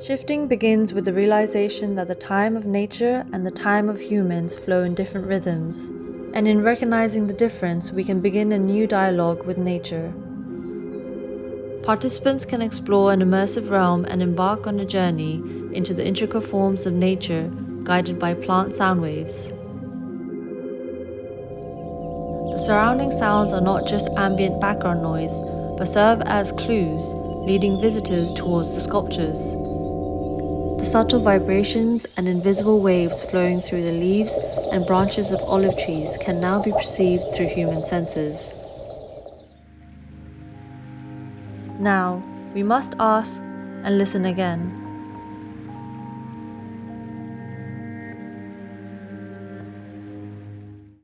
Shifting begins with the realization that the time of nature and the time of humans flow in different rhythms, and in recognizing the difference, we can begin a new dialogue with nature. Participants can explore an immersive realm and embark on a journey into the intricate forms of nature, guided by plant sound waves. The surrounding sounds are not just ambient background noise, but serve as clues, leading visitors towards the sculptures. The subtle vibrations and invisible waves flowing through the leaves and branches of olive trees can now be perceived through human senses. Now, we must ask and listen again.